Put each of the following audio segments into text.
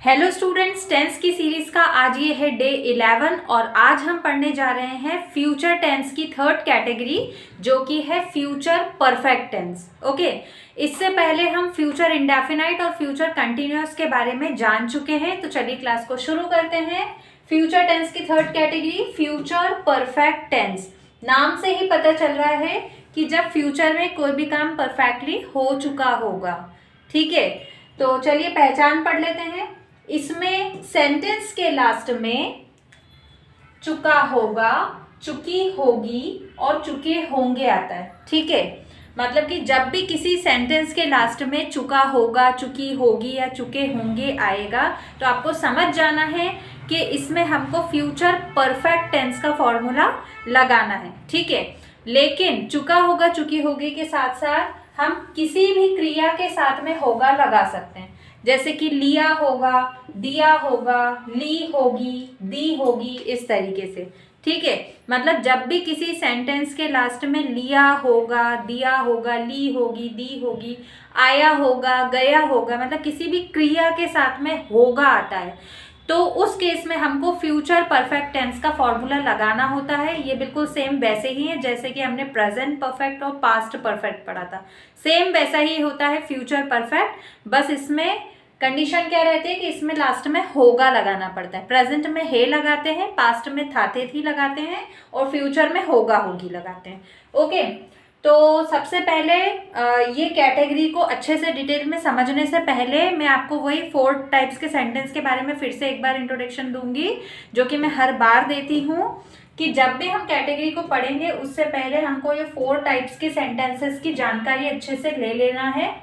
Hello students, tense की series का आज ये है डे 11 और आज हम पढ़ने जा रहे हैं फ्यूचर टेंस की थर्ड कैटेगरी जो कि है फ्यूचर परफेक्ट टेंस। ओके, इससे पहले हम फ्यूचर इंडेफिनाइट और फ्यूचर कंटिन्यूअस के बारे में जान चुके हैं। तो चलिए क्लास को शुरू करते हैं। फ्यूचर टेंस की third category future perfect tense. नाम से ही पता चल रहा है कि जब फ्यूचर में कोई भी काम परफेक्टली हो चुका होगा। ठीक है, तो चलिए पहचान पढ़ लेते हैं। इसमें सेंटेंस के लास्ट में चुका होगा, चुकी होगी और चुके होंगे आता है। ठीक है, मतलब कि जब भी किसी सेंटेंस के लास्ट में चुका होगा, चुकी होगी या चुके होंगे आएगा तो आपको समझ जाना है कि इसमें हमको फ्यूचर परफेक्ट टेंस का फॉर्मूला लगाना है। ठीक है, लेकिन चुका होगा, चुकी होगी के साथ साथ हम किसी भी क्रिया के साथ में होगा लगा सकते हैं। जैसे कि लिया होगा, दिया होगा, ली होगी, दी होगी, इस तरीके से। ठीक है, मतलब जब भी किसी सेंटेंस के लास्ट में लिया होगा, दिया होगा, ली होगी, दी होगी, आया होगा, गया होगा, मतलब किसी भी क्रिया के साथ में होगा आता है तो उस केस में हमको फ्यूचर परफेक्ट टेंस का फॉर्मूला लगाना होता है। ये बिल्कुल सेम वैसे ही है जैसे कि हमने प्रेजेंट परफेक्ट और पास्ट परफेक्ट पढ़ा था। सेम वैसा ही होता है फ्यूचर परफेक्ट, बस इसमें कंडीशन क्या रहती है कि इसमें लास्ट में होगा लगाना पड़ता है। प्रेजेंट में हे लगाते हैं, पास्ट में था थे थी लगाते हैं और फ्यूचर में होगा होगी लगाते हैं। ओके, तो सबसे पहले ये कैटेगरी को अच्छे से डिटेल में समझने से पहले मैं आपको वही 4 टाइप्स के सेंटेंस के बारे में फिर से एक बार इंट्रोडक्शन दूंगी, जो कि मैं हर बार देती हूँ कि जब भी हम कैटेगरी को पढ़ेंगे उससे पहले हमको ये 4 टाइप्स के सेंटेंसेस की जानकारी अच्छे से ले लेना है।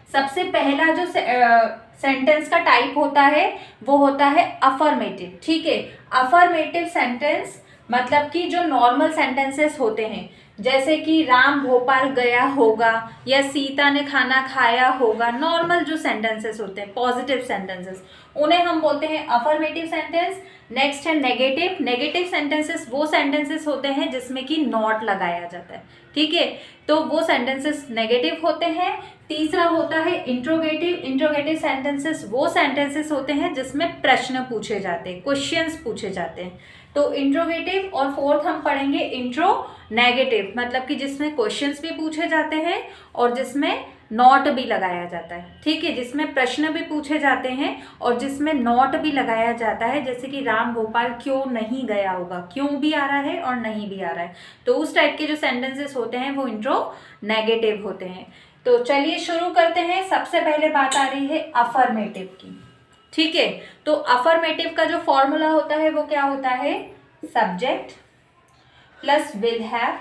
सबसे पहला जो सेंटेंस का टाइप होता है वो होता है अफर्मेटिव। ठीक है, अफर्मेटिव सेंटेंस मतलब कि जो नॉर्मल सेंटेंसेस होते हैं जैसे कि राम भोपाल गया होगा या सीता ने खाना खाया होगा, नॉर्मल जो सेंटेंसेस होते हैं पॉजिटिव सेंटेंसेस, उन्हें हम बोलते हैं अफर्मेटिव सेंटेंस। नेक्स्ट है नेगेटिव। नेगेटिव सेंटेंसेस वो सेंटेंसेस होते हैं जिसमें कि नॉट लगाया जाता है। ठीक है, तो वो सेंटेंसेस नेगेटिव होते हैं। तीसरा होता है इंट्रोगेटिव। इंट्रोगेटिव सेंटेंसेस वो सेंटेंसेस होते हैं जिसमें प्रश्न पूछे जाते हैं, क्वेश्चंस पूछे जाते हैं, तो इंट्रोगेटिव। और फोर्थ हम पढ़ेंगे इंट्रो नेगेटिव, मतलब कि जिसमें क्वेश्चंस भी पूछे जाते हैं और जिसमें नॉट भी लगाया जाता है। ठीक है, जिसमें प्रश्न भी पूछे जाते हैं और जिसमें नॉट भी लगाया जाता है, जैसे कि राम भोपाल क्यों नहीं गया होगा, क्यों भी आ रहा है और नहीं भी आ रहा है, तो उस टाइप के जो सेंटेंसेस होते हैं वो इंट्रो नेगेटिव होते हैं। तो चलिए शुरू करते हैं। सबसे पहले बात आ रही है अफर्मेटिव की। ठीक है, तो अफर्मेटिव का जो फॉर्मूला होता है वो क्या होता है, subject plus will have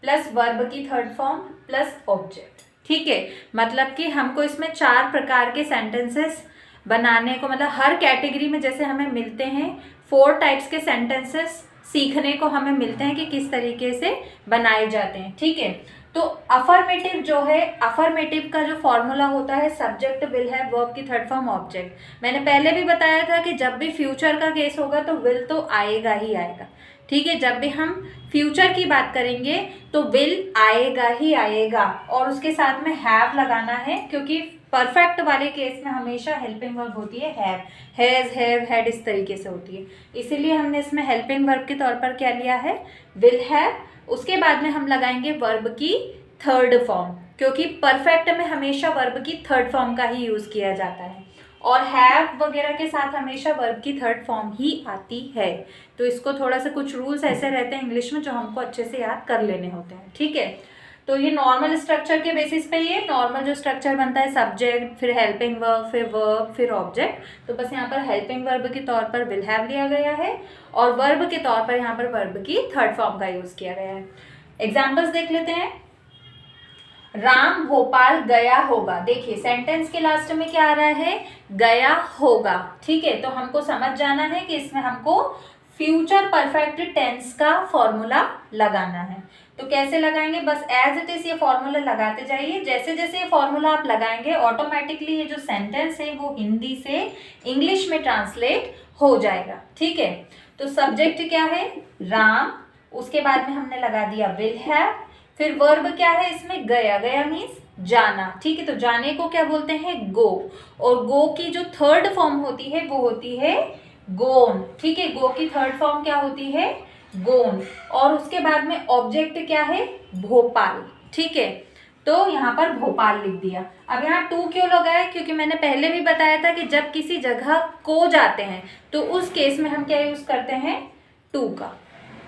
plus verb की थर्ड फॉर्म प्लस ऑब्जेक्ट। ठीक है, मतलब कि हमको इसमें 4 प्रकार के सेंटेंसेस बनाने को, मतलब हर कैटेगरी में जैसे हमें मिलते हैं 4 टाइप्स के सेंटेंसेस सीखने को हमें मिलते हैं कि किस तरीके से बनाए जाते हैं। ठीक है, तो अफर्मेटिव जो है, अफर्मेटिव का जो फॉर्मूला होता है सब्जेक्ट विल हैव वर्ब की थर्ड फॉर्म ऑब्जेक्ट। मैंने पहले भी बताया था कि जब भी फ्यूचर का केस होगा तो विल तो आएगा ही आएगा। ठीक है, जब भी हम फ्यूचर की बात करेंगे तो विल आएगा ही आएगा और उसके साथ में हैव लगाना है, क्योंकि परफेक्ट वाले केस में हमेशा हेल्पिंग वर्ब होती है हैव, हैज, हैव, हैड, इस तरीके से होती है। इसीलिए हमने इसमें हेल्पिंग वर्ब के तौर पर क्या लिया है, विल हैव। उसके बाद में हम लगाएंगे वर्ब की थर्ड फॉर्म, क्योंकि परफेक्ट में हमेशा वर्ब की थर्ड फॉर्म का ही यूज किया जाता है और हैव वगैरह के साथ हमेशा वर्ब की थर्ड फॉर्म ही आती है। तो इसको थोड़ा सा कुछ रूल्स ऐसे रहते हैं इंग्लिश में जो हमको अच्छे से याद कर लेने होते हैं। ठीक है, तो ये नॉर्मल स्ट्रक्चर के बेसिस पे, ये नॉर्मल जो स्ट्रक्चर बनता है सब्जेक्ट फिर हेल्पिंग वर्ब फिर ऑब्जेक्ट, तो बस यहाँ पर हेल्पिंग वर्ब के तौर पर विल हैव लिया गया है और वर्ब के तौर पर यहाँ पर वर्ब की थर्ड फॉर्म का यूज किया गया है। एग्जाम्पल्स देख लेते हैं। राम भोपाल गया होगा। देखिए सेंटेंस के लास्ट में क्या आ रहा है, गया होगा। ठीक है, तो हमको समझ जाना है कि इसमें हमको फ्यूचर परफेक्ट टेंस का फॉर्मूला लगाना है। तो कैसे लगाएंगे, बस एज इट इज ये फॉर्मूला लगाते जाइए। जैसे जैसे ये फॉर्मूला आप लगाएंगे ऑटोमेटिकली ये जो सेंटेंस है वो हिंदी से इंग्लिश में ट्रांसलेट हो जाएगा। ठीक है, तो सब्जेक्ट क्या है, राम, उसके बाद में हमने लगा दिया विल हैव, फिर वर्ब क्या है इसमें, गया। गया मीन्स जाना, ठीक है। तो जाने को क्या बोलते हैं, गो। और गो की जो थर्ड फॉर्म होती है वो होती है गोन, ठीक है। गो की थर्ड फॉर्म क्या होती है, गोन। और उसके बाद में ऑब्जेक्ट क्या है, भोपाल, ठीक है। तो यहाँ पर भोपाल लिख दिया। अब यहाँ टू क्यों लगाया, क्योंकि मैंने पहले भी बताया था कि जब किसी जगह को जाते हैं तो उस केस में हम क्या यूज करते हैं, टू का,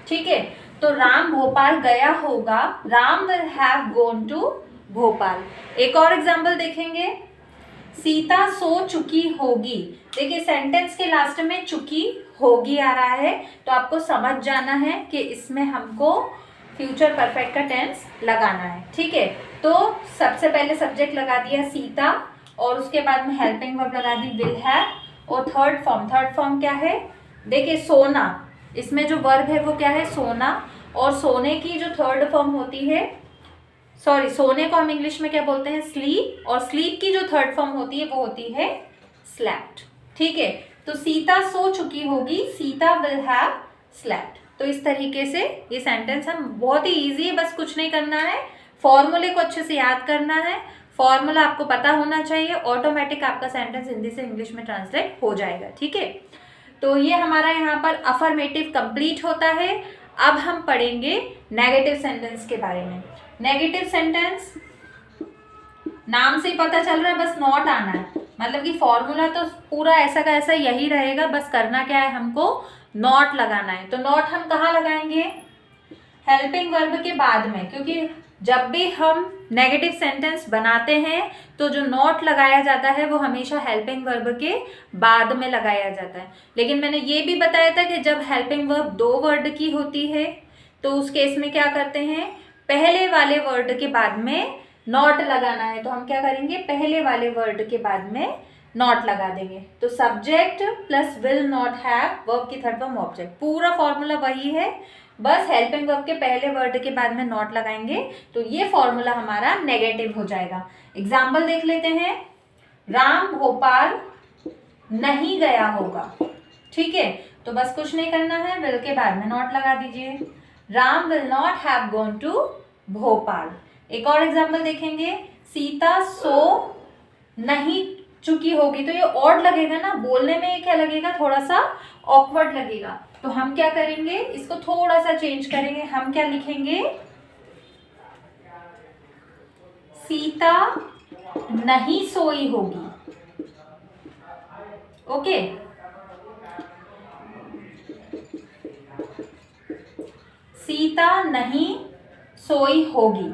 ठीक है। तो राम भोपाल गया होगा, Ram will have gone to Bhopal. एक और एग्जाम्पल देखेंगे, सीता सो चुकी होगी। देखिए सेंटेंस के लास्ट में चुकी होगी आ रहा है, तो आपको समझ जाना है कि इसमें हमको फ्यूचर परफेक्ट का टेंस लगाना है, ठीक है। तो सबसे पहले सब्जेक्ट लगा दिया सीता, और उसके बाद में हेल्पिंग वर्ब लगा दी विल हैव, और थर्ड फॉर्म क्या है, देखिए सोना, इसमें जो वर्ब है वो क्या है, सोना। और सोने की जो थर्ड फॉर्म होती है, सॉरी, सोने को हम इंग्लिश में क्या बोलते हैं, स्लीप। और स्लीप की जो थर्ड फॉर्म होती है वो होती है स्लेप्ट, ठीक है। तो सीता सो चुकी होगी, सीता विल हैव स्लेप्ट। तो इस तरीके से ये सेंटेंस हम, बहुत ही इजी है, बस कुछ नहीं करना है, फॉर्मूले को अच्छे से याद करना है, फॉर्मूला आपको पता होना चाहिए, ऑटोमेटिक आपका सेंटेंस हिंदी से इंग्लिश में ट्रांसलेट हो जाएगा, ठीक है। तो ये हमारा यहाँ पर अफर्मेटिव कंप्लीट होता है। अब हम पढ़ेंगे नेगेटिव सेंटेंस के बारे में। नेगेटिव सेंटेंस नाम से ही पता चल रहा है, बस नॉट आना है, मतलब कि फॉर्मूला तो पूरा ऐसा का ऐसा यही रहेगा, बस करना क्या है, हमको नॉट लगाना है। तो नॉट हम कहाँ लगाएंगे, हेल्पिंग वर्ब के बाद में, क्योंकि जब भी हम नेगेटिव सेंटेंस बनाते हैं तो जो नॉट लगाया जाता है वो हमेशा हेल्पिंग वर्ब के बाद में लगाया जाता है। लेकिन मैंने ये भी बताया था कि जब हेल्पिंग वर्ब दो वर्ड की होती है तो उस केस में क्या करते हैं, पहले वाले वर्ड के बाद में नॉट लगाना है, तो हम क्या करेंगे, पहले वाले वर्ड के बाद में नॉट लगा देंगे। तो subject plus will not have, verb की थर्ड फॉर्म ऑब्जेक्ट, पूरा फॉर्मूला वही है, बस हेल्पिंग वर्ब के पहले वर्ड के बाद में नॉट लगाएंगे, तो ये फॉर्मूला हमारा नेगेटिव हो जाएगा। एग्जाम्पल देख लेते हैं, राम भोपाल नहीं गया होगा, ठीक है। तो बस कुछ नहीं करना है, विल के बाद में नॉट लगा दीजिए, Ram will not have gone to Bhopal. एक और एग्जाम्पल देखेंगे, सीता सो नहीं चुकी होगी, तो ये ऑड लगेगा ना, बोलने में ये क्या लगेगा, थोड़ा सा ऑकवर्ड लगेगा। तो हम क्या करेंगे, इसको थोड़ा सा चेंज करेंगे, हम क्या लिखेंगे, सीता नहीं सोई होगी, ओके। सीता नहीं सोई होगी,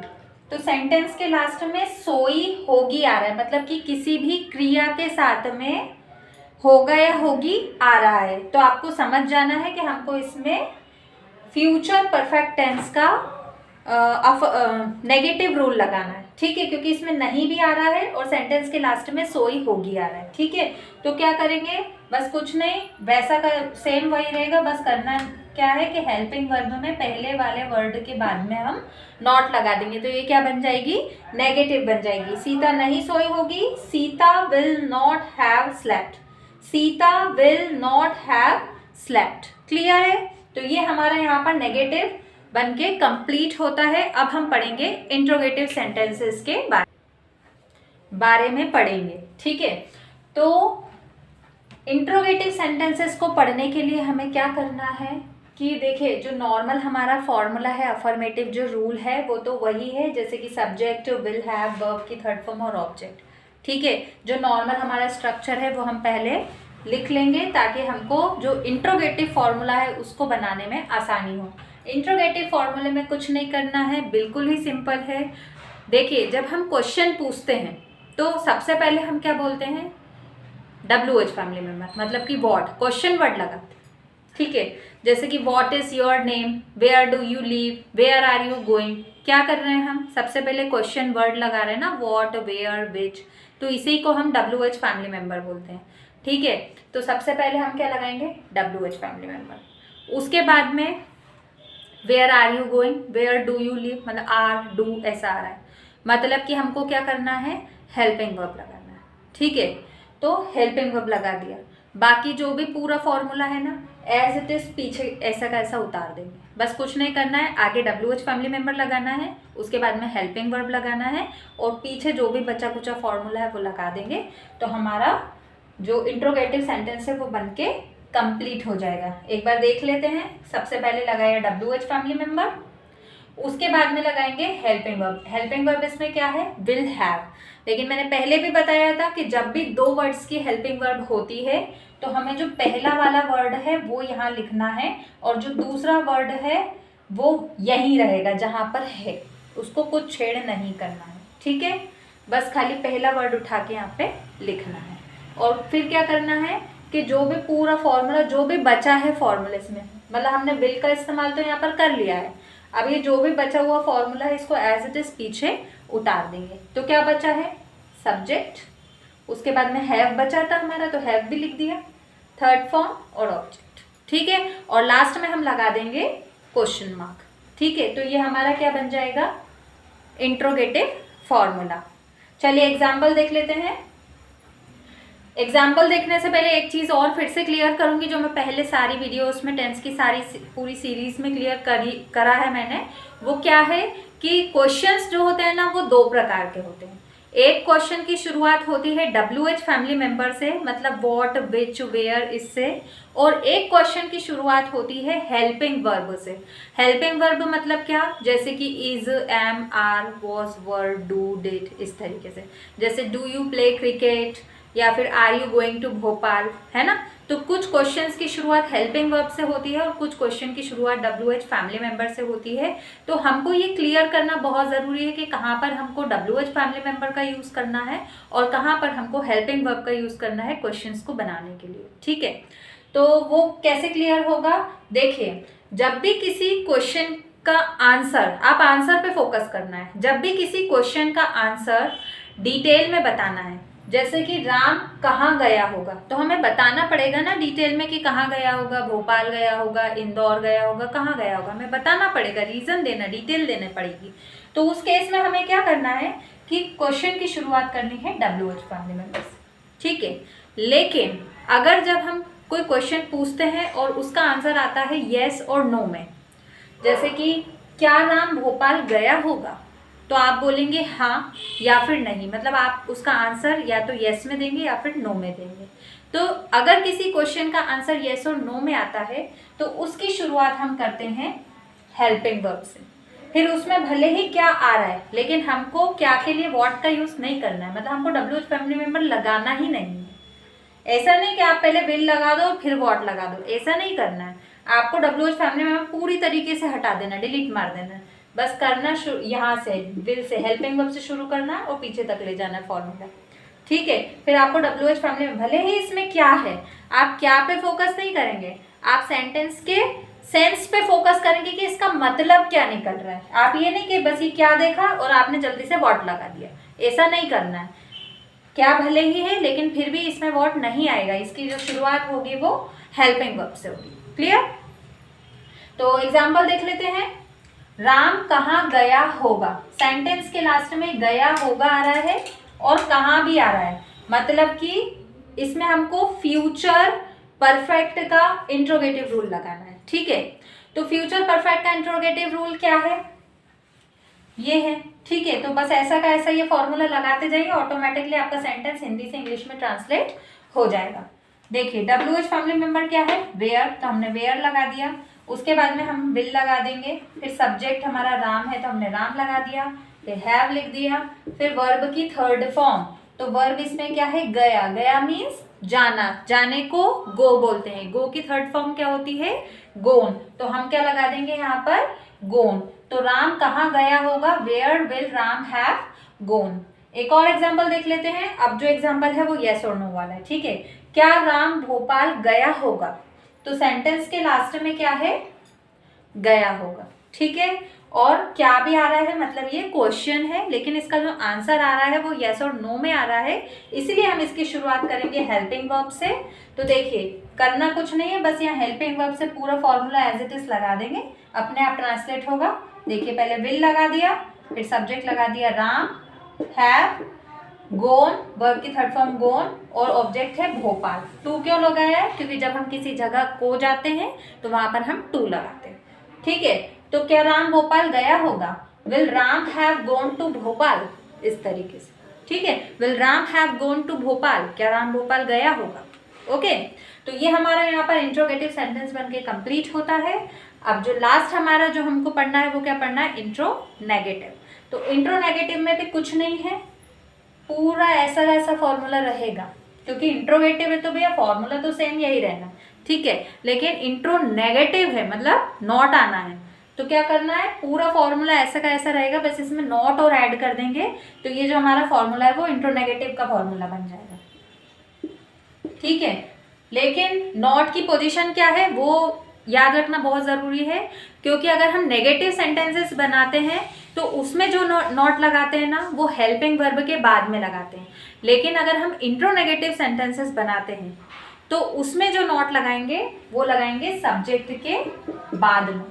तो सेंटेंस के लास्ट में सोई होगी आ रहा है, मतलब कि किसी भी क्रिया के साथ में होगा या होगी आ रहा है। तो आपको समझ जाना है कि हमको इसमें फ्यूचर परफेक्ट टेंस का नेगेटिव रूल लगाना है, ठीक है, क्योंकि इसमें नहीं भी आ रहा है और सेंटेंस के लास्ट में सोई होगी आ रहा है, ठीक है। तो क्या करेंगे, बस कुछ नहीं, वैसा का सेम वही रहेगा, बस करना क्या है कि हेल्पिंग वर्ब में पहले वाले वर्ड के बाद में हम नॉट लगा देंगे, तो ये क्या बन जाएगी, नेगेटिव बन जाएगी। सीता नहीं सोई होगी, Sita will not have slept, Sita will not have slept, clear है। तो ये हमारा यहाँ पर नेगेटिव बन के कंप्लीट होता है। अब हम पढ़ेंगे इंट्रोगेटिव सेंटेंसेस के बारे में पढ़ेंगे, ठीक है। तो इंट्रोगेटिव सेंटेंसेस को पढ़ने के लिए हमें क्या करना है कि देखिए, जो नॉर्मल हमारा फॉर्मूला है, अफर्मेटिव जो रूल है वो तो वही है, जैसे कि सब्जेक्ट, विल हैव, वर्ब की थर्ड फॉर्म और ऑब्जेक्ट, ठीक है। जो नॉर्मल हमारा स्ट्रक्चर है वो हम पहले लिख लेंगे ताकि हमको जो इंट्रोगेटिव फॉर्मूला है उसको बनाने में आसानी हो। इंट्रोगेटिव फॉर्मूले में कुछ नहीं करना है, बिल्कुल ही सिंपल है। देखिए, जब हम क्वेश्चन पूछते हैं तो सबसे पहले हम क्या बोलते हैं, WH फैमिली मेंबर, मतलब कि व्हाट, क्वेश्चन वर्ड लगाते, ठीक है। जैसे कि what is your name, where do you live, where are you going, क्या कर रहे हैं हम, सबसे पहले क्वेश्चन वर्ड लगा रहे हैं ना, व्हाट, वेयर, विच, तो इसी को हम WH फैमिली मेंबर बोलते हैं, ठीक है। तो सबसे पहले हम क्या लगाएंगे, WH फैमिली मेंबर। उसके बाद में where are you going, where do you live, मतलब आर, डू ऐसा आ रहा है, मतलब कि हमको क्या करना है, हेल्पिंग वर्ब लगाना है, ठीक है। तो हेल्पिंग वर्ब लगा दिया। बाकी जो भी पूरा फॉर्मूला है ना एज इट इज़ पीछे ऐसा का ऐसा उतार देंगे, बस कुछ नहीं करना है। आगे WH फैमिली मेम्बर लगाना है, उसके बाद में हेल्पिंग वर्ब लगाना है और पीछे जो भी बचा कुचा फॉर्मूला है वो लगा देंगे, तो हमारा जो इंट्रोगेटिव सेंटेंस है वो बन के कंप्लीट हो जाएगा। एक बार देख लेते हैं। सबसे पहले लगाया WH फैमिली मेम्बर, उसके बाद में लगाएंगे हेल्पिंग वर्ब। हेल्पिंग वर्ब इसमें क्या है, विल हैव। लेकिन मैंने पहले भी बताया था कि जब भी दो वर्ड्स की हेल्पिंग वर्ब होती है तो हमें जो पहला वाला वर्ड है वो यहाँ लिखना है और जो दूसरा वर्ड है वो यहीं रहेगा जहाँ पर है, उसको कुछ छेड़ नहीं करना है, ठीक है। बस खाली पहला वर्ड उठा के यहाँ पे लिखना है और फिर क्या करना है कि जो भी पूरा फॉर्मूला जो भी बचा है फॉर्मूले में, मतलब हमने विल का इस्तेमाल तो यहाँ पर कर लिया है, अब ये जो भी बचा हुआ फॉर्मूला है इसको एज इट इज पीछे उतार देंगे। तो क्या बचा है, सब्जेक्ट, उसके बाद में हैव बचा था हमारा तो हैव भी लिख दिया, थर्ड फॉर्म और ऑब्जेक्ट, ठीक है। और लास्ट में हम लगा देंगे क्वेश्चन मार्क, ठीक है। तो ये हमारा क्या बन जाएगा, इंट्रोगेटिव फॉर्मूला। चलिए एग्जाम्पल देख लेते हैं। एग्जाम्पल देखने से पहले एक चीज़ और फिर से क्लियर करूंगी जो मैं पहले सारी वीडियोस में टेंस की सारी पूरी सीरीज में क्लियर करा है मैंने। वो क्या है कि क्वेश्चंस जो होते हैं ना वो दो प्रकार के होते हैं। एक क्वेश्चन की शुरुआत होती है WH फैमिली मेंबर से, मतलब व्हाट, विच, वेयर, इससे, और एक क्वेश्चन की शुरुआत होती है हेल्पिंग वर्ब से। हेल्पिंग वर्ब मतलब क्या, जैसे कि is, am, are, was, were, do, did, इस तरीके से। जैसे डू यू प्ले क्रिकेट या फिर are you going to Bhopal, है ना। तो कुछ क्वेश्चंस की शुरुआत हेल्पिंग वर्ब से होती है और कुछ क्वेश्चन की शुरुआत WH फैमिली मेंबर से होती है। तो हमको ये क्लियर करना बहुत ज़रूरी है कि कहाँ पर हमको WH फैमिली मेंबर का यूज़ करना है और कहाँ पर हमको हेल्पिंग वर्ब का यूज़ करना है क्वेश्चंस को बनाने के लिए, ठीक है। तो वो कैसे क्लियर होगा, देखिए, जब भी किसी क्वेश्चन का आंसर, आप आंसर पे फोकस करना है, जब भी किसी क्वेश्चन का आंसर डिटेल में बताना है, जैसे कि राम कहाँ गया होगा, तो हमें बताना पड़ेगा ना डिटेल में कि कहाँ गया होगा, भोपाल गया होगा, इंदौर गया होगा, कहाँ गया होगा, हमें बताना पड़ेगा, रीज़न देना, डिटेल देने पड़ेगी। तो उस केस में हमें क्या करना है कि क्वेश्चन की शुरुआत करनी है WH फैमिली मेंबर से, ठीक है। लेकिन अगर जब हम कोई क्वेश्चन पूछते हैं और उसका आंसर आता है येस और नो में, जैसे कि क्या राम भोपाल गया होगा, तो आप बोलेंगे हाँ या फिर नहीं, मतलब आप उसका आंसर या तो येस में देंगे या फिर नो में देंगे। तो अगर किसी क्वेश्चन का आंसर येस और नो में आता है तो उसकी शुरुआत हम करते हैं हेल्पिंग वर्ब से। फिर उसमें भले ही क्या आ रहा है लेकिन हमको क्या के लिए व्हाट का यूज़ नहीं करना है, मतलब हमको WH फैमिली मेंबर लगाना ही नहीं है। ऐसा नहीं कि आप पहले विल लगा दो फिर व्हाट लगा दो, ऐसा नहीं करना है। आपको WH फैमिली मेंबर पूरी तरीके से हटा देना, डिलीट मार देना है। बस करना यहाँ से विल से, हेल्पिंग वर्ब से शुरू करना है और पीछे तक ले जाना है फॉर्मूला, ठीक है। फिर आपको WH फैमिली में भले ही इसमें क्या है, आप क्या पे फोकस नहीं करेंगे, आप सेंटेंस के सेंस पे फोकस करेंगे कि इसका मतलब क्या निकल रहा है। आप ये नहीं कि बस ये क्या देखा और आपने जल्दी से व्हाट लगा दिया, ऐसा नहीं करना है। क्या भले ही है लेकिन फिर भी इसमें व्हाट नहीं आएगा, इसकी जो शुरुआत होगी वो हेल्पिंग वर्ब से होगी, क्लियर। तो एग्जाम्पल देख लेते हैं। राम कहाँ गया होगा, सेंटेंस के लास्ट में गया होगा आ रहा है और कहाँ भी आ रहा है, मतलब कि इसमें हमको फ्यूचर परफेक्ट का इंट्रोगेटिव रूल लगाना है, ठीक है। तो फ्यूचर परफेक्ट का इंट्रोगेटिव रूल क्या है, ये है, ठीक है। तो बस ऐसा का ऐसा ये फॉर्मूला लगाते जाइए, ऑटोमेटिकली आपका सेंटेंस हिंदी से इंग्लिश में ट्रांसलेट हो जाएगा। देखिए WH फैमिली मेंबर क्या है, वेयर, तो हमने वेयर लगा दिया, उसके बाद में हम विल लगा देंगे, फिर सब्जेक्ट हमारा राम है तो हमने राम लगा दिया, फिर हैव लिख दिया, फिर वर्ब की थर्ड फॉर्म, तो वर्ब इसमें क्या है, गया, गया मीन्स जाना, जाने को गो बोलते हैं, गो की थर्ड फॉर्म क्या होती है, गोन, तो हम क्या लगा देंगे यहाँ पर, गोन। तो राम कहाँ गया होगा, where will Ram have gone. एक और एग्जाम्पल देख लेते हैं। अब जो एग्जाम्पल है वो येस और नो वाला है, ठीक है। क्या राम भोपाल गया होगा, तो सेंटेंस के लास्ट में क्या है, गया होगा, ठीक है। और क्या भी आ रहा है, मतलब ये क्वेश्चन है लेकिन इसका जो आंसर आ रहा है वो येस और नो में आ रहा है, इसलिए हम इसकी शुरुआत करेंगे हेल्पिंग वर्ब से। तो देखिए करना कुछ नहीं है, बस यहाँ हेल्पिंग वर्ब से पूरा फॉर्मूला एज इट इज लगा देंगे, अपने आप ट्रांसलेट होगा। देखिए पहले विल लगा दिया, फिर सब्जेक्ट लगा दिया राम, हैव, गोन, वर्ब की थर्ड फॉर्म गोन, और ऑब्जेक्ट है भोपाल। टू क्यों लगाया है? क्योंकि जब हम किसी जगह को जाते हैं तो वहां पर हम टू लगाते हैं। ठीक है, तो क्या राम भोपाल गया होगा? Will Ram have gone to Bhopal, इस तरीके से। ठीक है, will Ram have gone to Bhopal, क्या राम भोपाल गया होगा? ओके, तो ये हमारा यहाँ पर इंट्रोगेटिव सेंटेंस बन के कंप्लीट होता है। अब जो लास्ट हमारा जो हमको पढ़ना है वो क्या पढ़ना है? इंट्रोनेगेटिव। तो इंट्रोनेगेटिव में भी कुछ नहीं है, पूरा ऐसा ऐसा फॉर्मूला रहेगा, क्योंकि इंट्रोगेटिव है तो भैया फॉर्मूला तो सेम यही रहना। ठीक है, लेकिन इंट्रोनेगेटिव है मतलब नॉट आना है, तो क्या करना है? पूरा फॉर्मूला ऐसा का ऐसा रहेगा, बस इसमें नॉट और ऐड कर देंगे, तो ये जो हमारा फॉर्मूला है वो इंट्रोनेगेटिव का फॉर्मूला बन जाएगा। ठीक है, लेकिन नॉट की पोजीशन क्या है वो याद रखना बहुत ज़रूरी है, क्योंकि अगर हम नेगेटिव सेंटेंसेस बनाते हैं तो उसमें जो नॉट लगाते हैं ना वो हेल्पिंग वर्ब के बाद में लगाते हैं, लेकिन अगर हम इंट्रोनेगेटिव सेंटेंसेस बनाते हैं तो उसमें जो नॉट लगाएंगे वो लगाएंगे सब्जेक्ट के बाद में।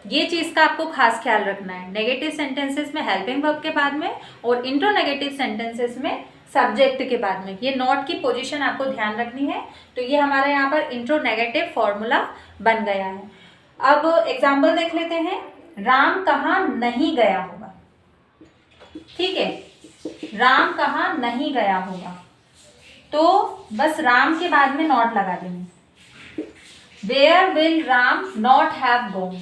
ये चीज़ का आपको खास ख्याल रखना है, नेगेटिव सेंटेंसेस में हेल्पिंग वर्ब के बाद में और इंट्रोनेगेटिव सेंटेंसेस में सब्जेक्ट के बाद में। ये नॉट की पोजीशन आपको ध्यान रखनी है। तो ये हमारा यहाँ पर इंट्रोनेगेटिव फॉर्मूला बन गया है। अब एग्जाम्पल देख लेते हैं। राम कहाँ नहीं गया होगा? ठीक है, राम कहाँ नहीं गया होगा, तो बस राम के बाद में नॉट लगा देंगे। Where will Ram not have gone.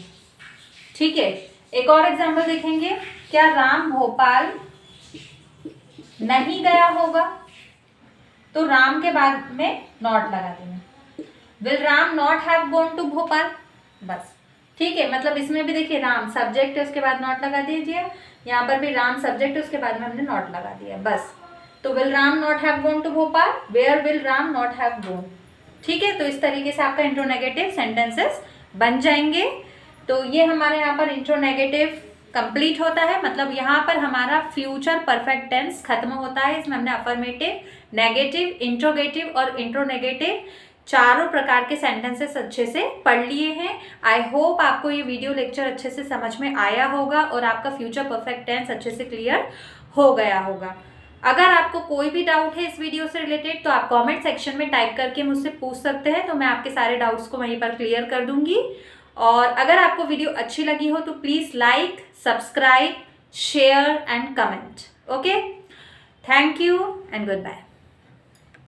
ठीक है, एक और एग्जाम्पल देखेंगे। क्या राम भोपाल नहीं गया होगा, तो राम के बाद में नॉट लगा देंगे। Will Ram not have gone to Bhopal, बस। ठीक है, मतलब इसमें भी देखिए राम सब्जेक्ट है उसके बाद नॉट लगा दीजिए, यहाँ पर भी राम सब्जेक्ट है उसके बाद में हमने नॉट लगा दिया, बस। तो will Ram not have gone to Bhopal, where will Ram not have gone. ठीक है, तो इस तरीके से आपका इंट्रोनेगेटिव सेंटेंसेस बन जाएंगे। तो ये हमारे यहाँ पर इंट्रोनेगेटिव कंप्लीट होता है, मतलब यहाँ पर हमारा फ्यूचर परफेक्ट टेंस खत्म होता है। इसमें हमने अफर्मेटिव, नेगेटिव, इंट्रोगेटिव और इंट्रोनेगेटिव चारों प्रकार के सेंटेंसेस अच्छे से पढ़ लिए हैं। आई होप आपको ये वीडियो लेक्चर अच्छे से समझ में आया होगा और आपका फ्यूचर परफेक्ट टेंस अच्छे से क्लियर हो गया होगा। अगर आपको कोई भी डाउट है इस वीडियो से रिलेटेड तो आप कमेंट सेक्शन में टाइप करके मुझसे पूछ सकते हैं, तो मैं आपके सारे डाउट्स को वहीं पर क्लियर कर दूंगी। और अगर आपको वीडियो अच्छी लगी हो तो please like, subscribe, share and comment. Okay, thank you and good bye.